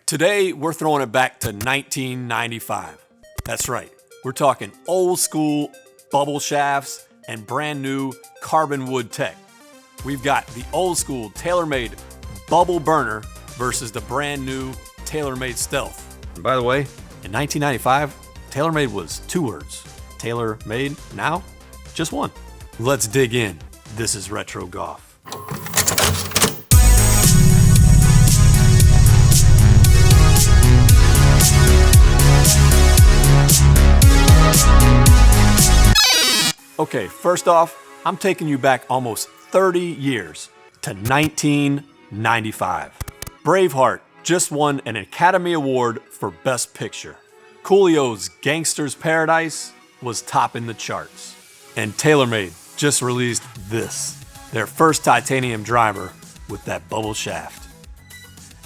Today, we're throwing it back to 1995. That's right, we're talking old school bubble shafts and brand new carbon wood tech. We've got the old school Taylormade Bubble Burner versus the brand new Taylormade Stealth. And by the way, in 1995, Taylormade was 2 words. Taylormade, now, just 1. Let's dig in. This is Retro Golf. Okay, first off, I'm taking you back almost 30 years to 1995. Braveheart just won an Academy Award for Best Picture. Coolio's Gangster's Paradise was topping the charts. And Taylormade just released this, their first titanium driver with that bubble shaft.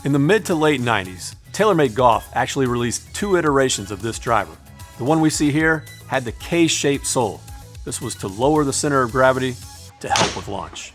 In the mid to late 90s, Taylormade Golf actually released 2 iterations of this driver. The one we see here had the K-shaped sole. This was to lower the center of gravity to help with launch.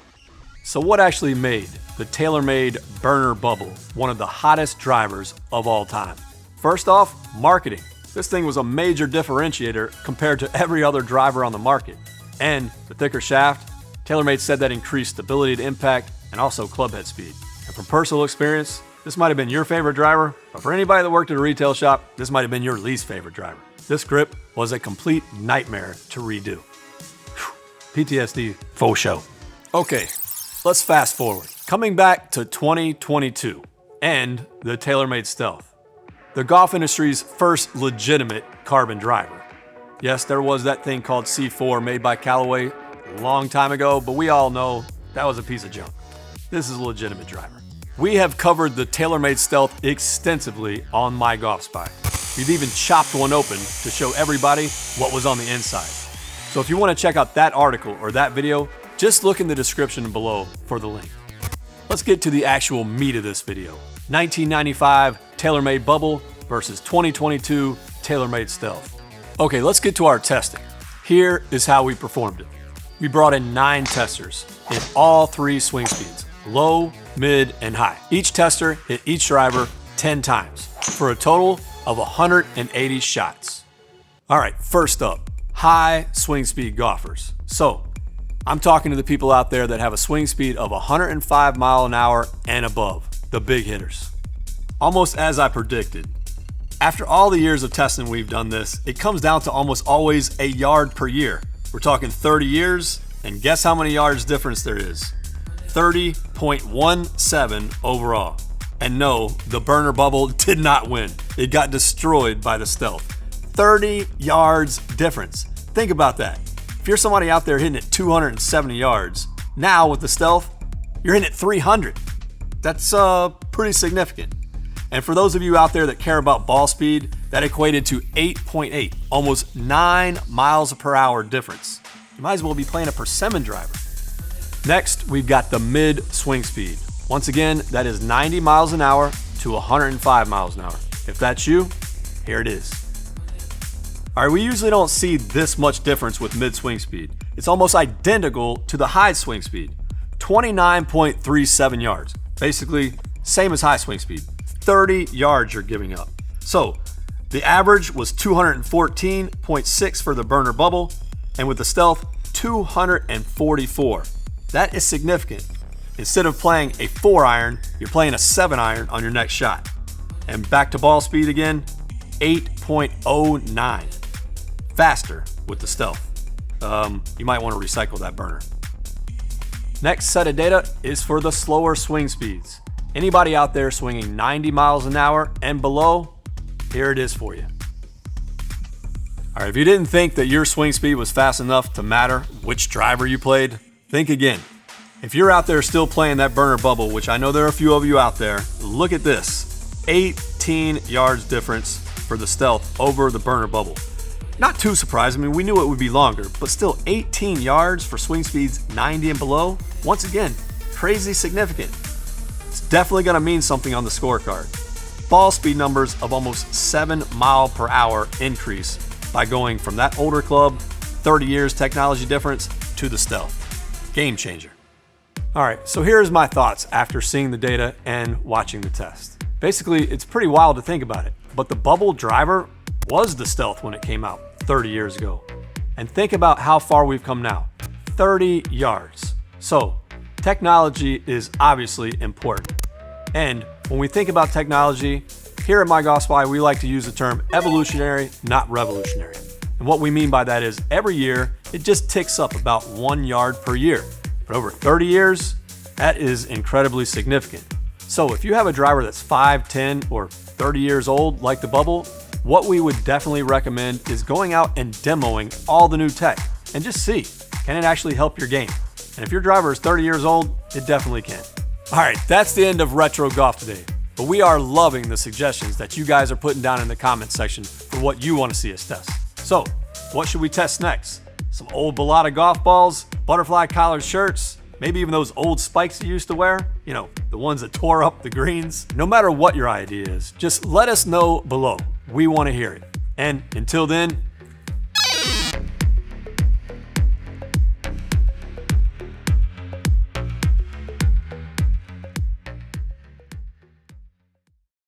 So what actually made the Taylormade Burner Bubble one of the hottest drivers of all time? First off, marketing. This thing was a major differentiator compared to every other driver on the market. And the thicker shaft, Taylormade said that increased stability to impact and also club head speed. And from personal experience, this might have been your favorite driver, but for anybody that worked at a retail shop, this might have been your least favorite driver. This grip was a complete nightmare to redo. PTSD, faux show. Okay, let's fast forward. Coming back to 2022 and the Taylormade Stealth, the golf industry's first legitimate carbon driver. Yes, there was that thing called C4 made by Callaway a long time ago, but we all know that was a piece of junk. This is a legitimate driver. We have covered the Taylormade Stealth extensively on mygolfspy. We've even chopped one open to show everybody what was on the inside. So if you want to check out that article or that video, just look in the description below for the link. Let's get to the actual meat of this video. 1995 Taylormade Bubble versus 2022 Taylormade Stealth. Okay, let's get to our testing. Here is how we performed it. We brought in 9 testers in all 3 swing speeds, low, mid, and high. Each tester hit each driver 10 times for a total of 180 shots. All right, first up, high swing speed golfers. So I'm talking to the people out there that have a swing speed of 105 miles an hour and above, the big hitters. Almost as I predicted, after all the years of testing we've done this, it comes down to almost always a yard per year. We're talking 30 years, and guess how many yards difference there is? 30.17 overall. And no, the Burner Bubble did not win. It got destroyed by the Stealth. 30 yards difference. Think about that. If you're somebody out there hitting it 270 yards, now with the Stealth, you're hitting it 300. That's pretty significant. And for those of you out there that care about ball speed, that equated to 8.8, almost 9 miles per hour difference. You might as well be playing a persimmon driver. Next, we've got the mid swing speed. Once again, that is 90 miles an hour to 105 miles an hour. If that's you, here it is. All right, we usually don't see this much difference with mid swing speed. It's almost identical to the high swing speed, 29.37 yards. Basically, same as high swing speed, 30 yards you're giving up. So the average was 214.6 for the Burner Bubble, and with the Stealth, 244. That is significant. Instead of playing a 4-iron, you're playing a 7-iron on your next shot. And back to ball speed again, 8.09. Faster with the Stealth. You might want to recycle that burner. Next set of data is for the slower swing speeds. Anybody out there swinging 90 miles an hour and below, here it is for you. All right, if you didn't think that your swing speed was fast enough to matter which driver you played, think again. If you're out there still playing that Burner Bubble, which I know there are a few of you out there, look at this. 18 yards difference for the Stealth over the Burner Bubble. Not too surprising. I mean, we knew it would be longer, but still 18 yards for swing speeds 90 and below. Once again, crazy significant. It's definitely going to mean something on the scorecard. Ball speed numbers of almost 7 mile per hour increase by going from that older club, 30 years technology difference, to the Stealth. Game changer. All right, so here's my thoughts after seeing the data and watching the test. Basically, it's pretty wild to think about it, but the Bubble driver was the Stealth when it came out 30 years ago. And think about how far we've come now, 30 yards. So, technology is obviously important. And when we think about technology, here at mygolfspy, we like to use the term evolutionary, not revolutionary. And what we mean by that is every year, it just ticks up about 1 yard per year. But over 30 years, that is incredibly significant. So if you have a driver that's 5, 10, or 30 years old, like the Bubble, what we would definitely recommend is going out and demoing all the new tech and just see, can it actually help your game? And if your driver is 30 years old, it definitely can. All right, that's the end of Retro Golf today. But we are loving the suggestions that you guys are putting down in the comment section for what you want to see us test. So, what should we test next? Some old Balata golf balls, butterfly collared shirts, maybe even those old spikes you used to wear? You know, the ones that tore up the greens? No matter what your idea is, just let us know below. We want to hear it. And until then,